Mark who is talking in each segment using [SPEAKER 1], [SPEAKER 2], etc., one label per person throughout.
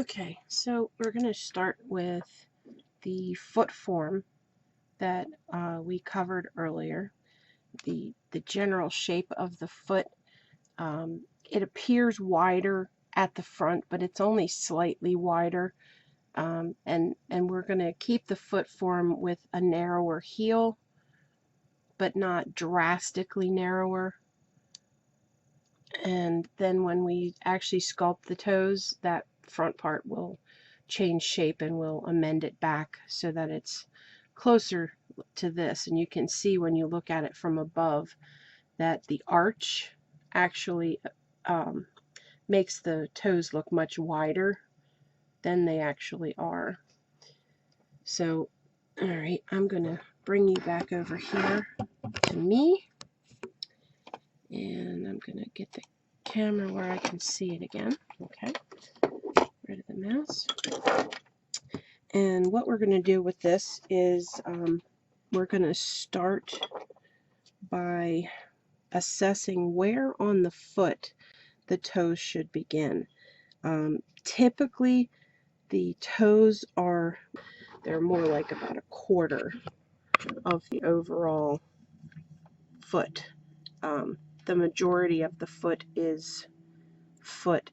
[SPEAKER 1] Okay, so we're going to start with the foot form that we covered earlier. The general shape of the foot. It appears wider at the front, but it's only slightly wider. And we're going to keep the foot form with a narrower heel, but not drastically narrower. And then when we actually sculpt the toes, that front part will change shape and we'll amend it back so that it's closer to this. And you can see when you look at it from above that the arch actually makes the toes look much wider than they actually are. So, all right, I'm going to bring you back over here to me, and I'm going to get the camera where I can see it again. Okay, rid of the mouse. And what we're going to do with this is we're going to start by assessing where on the foot the toes should begin. Typically the toes they're more like about a quarter of the overall foot. The majority of the foot is foot,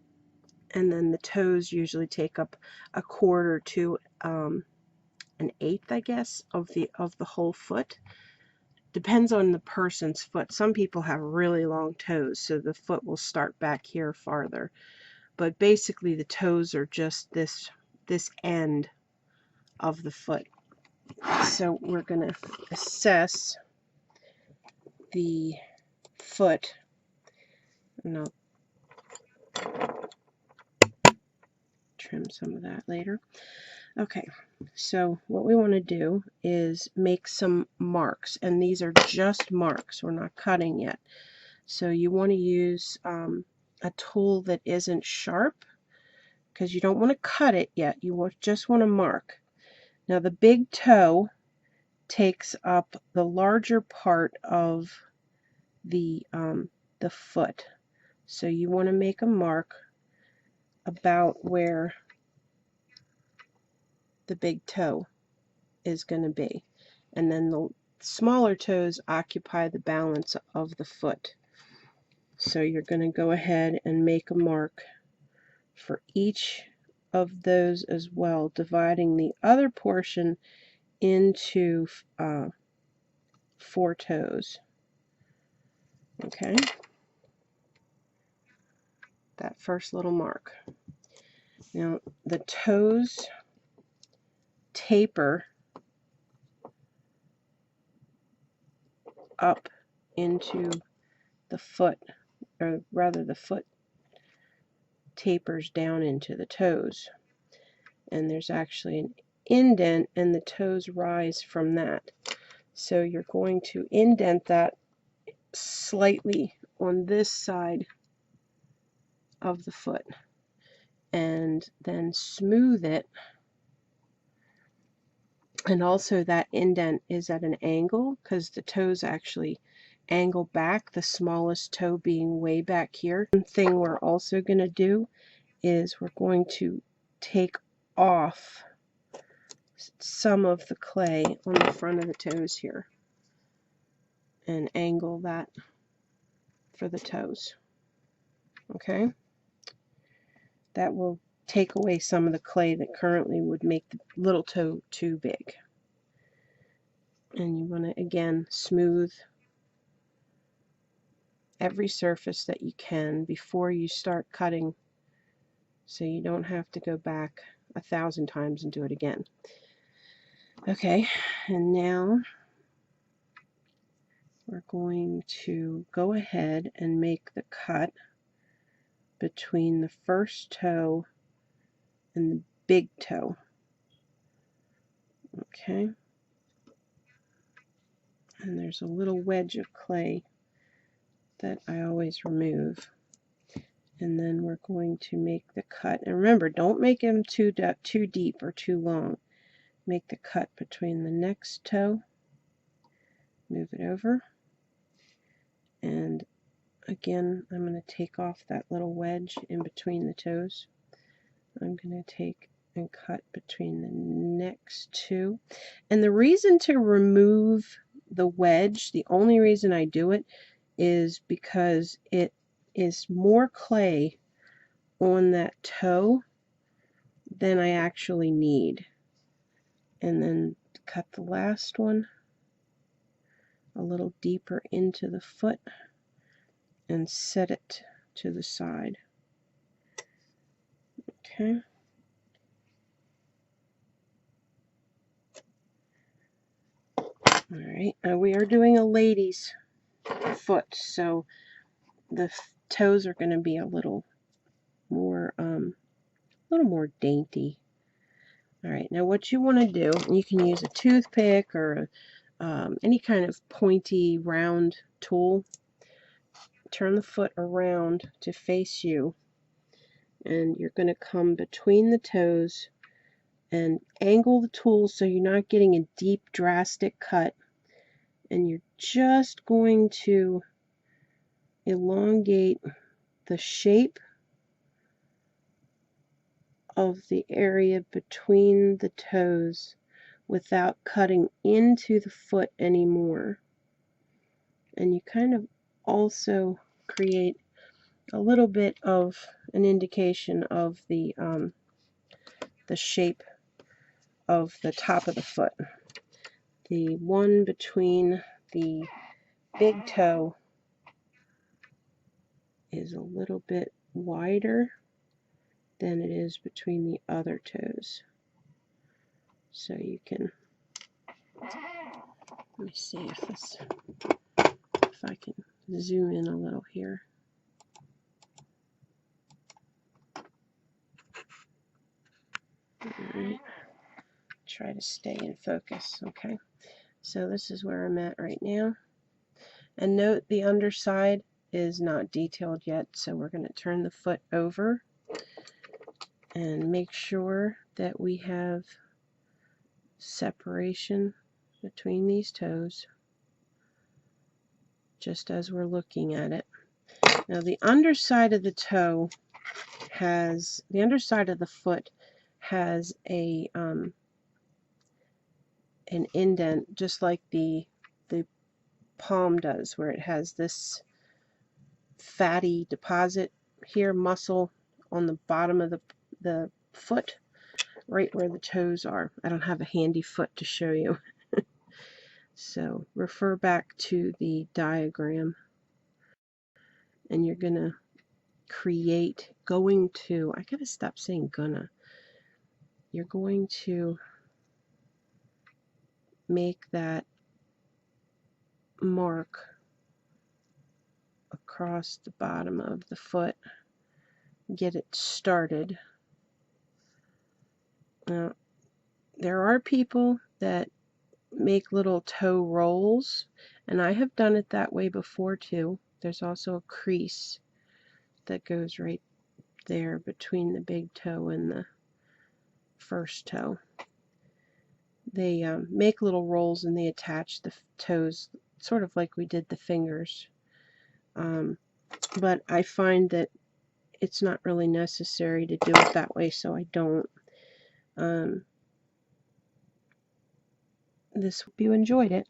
[SPEAKER 1] and then the toes usually take up a quarter to an eighth, I guess, of the whole foot. Depends on the person's foot. Some people have really long toes, so the foot will start back here farther. But basically the toes are just this end of the foot. So we're going to assess the foot. And I'll trim some of that later. Okay, so what we want to do is make some marks, and these are just marks. We're not cutting yet. So you want to use a tool that isn't sharp, because you don't want to cut it yet. You just want to mark. Now the big toe takes up the larger part of the foot. So you want to make a mark about where the big toe is going to be. And then the smaller toes occupy the balance of the foot. So you're going to go ahead and make a mark for each of those as well, dividing the other portion into 4 toes. Okay, that first little mark. Now the toes taper up into the foot, or rather the foot tapers down into the toes, and there's actually an indent and the toes rise from that. So you're going to indent that slightly on this side of the foot and then smooth it. And also that indent is at an angle because the toes actually angle back, the smallest toe being way back here. One thing we're also going to do is we're going to take off some of the clay on the front of the toes here and angle that for the toes. Okay, that will take away some of the clay that currently would make the little toe too big. And you want to again smooth every surface that you can before you start cutting, so you don't have to go back 1,000 times and do it again. Okay, and now we're going to go ahead and make the cut between the first toe and the big toe. Okay, and there's a little wedge of clay that I always remove, and then we're going to make the cut. And remember, don't make them too deep or too long. Make the cut between the next toe, move it over, and again I'm going to take off that little wedge in between the toes. I'm going to take and cut between the next two. And the reason to remove the wedge, the only reason I do it, is because it is more clay on that toe than I actually need. And then cut the last one a little deeper into the foot and set it to the side. Okay. Alright, now we are doing a lady's foot, so the toes are going to be a little more dainty. Alright, now what you want to do, you can use a toothpick or any kind of pointy round tool. Turn the foot around to face you, and you're going to come between the toes and angle the tool so you're not getting a deep drastic cut, and you're just going to elongate the shape of the area between the toes without cutting into the foot anymore. And you kind of also create a little bit of an indication of the shape of the top of the foot. The one between the big toe is a little bit wider than it is between the other toes. So you can, let me see if I can zoom in a little here. Alright, try to stay in focus. Okay, so this is where I'm at right now. And note the underside is not detailed yet, so we're going to turn the foot over and make sure that we have separation between these toes, just as we're looking at it. Now the underside of the toe has, the underside of the foot has a an indent, just like the palm does, where it has this fatty deposit here, muscle on the bottom of the foot, right where the toes are. I don't have a handy foot to show you. So refer back to the diagram, and you're gonna create, I gotta stop saying gonna. You're going to make that mark across the bottom of the foot, get it started. Now, there are people that make little toe rolls, and I have done it that way before too. There's also a crease that goes right there between the big toe and the first toe. They make little rolls and they attach the toes, sort of like we did the fingers. But I find that it's not really necessary to do it that way, so I don't. This hope you enjoyed it.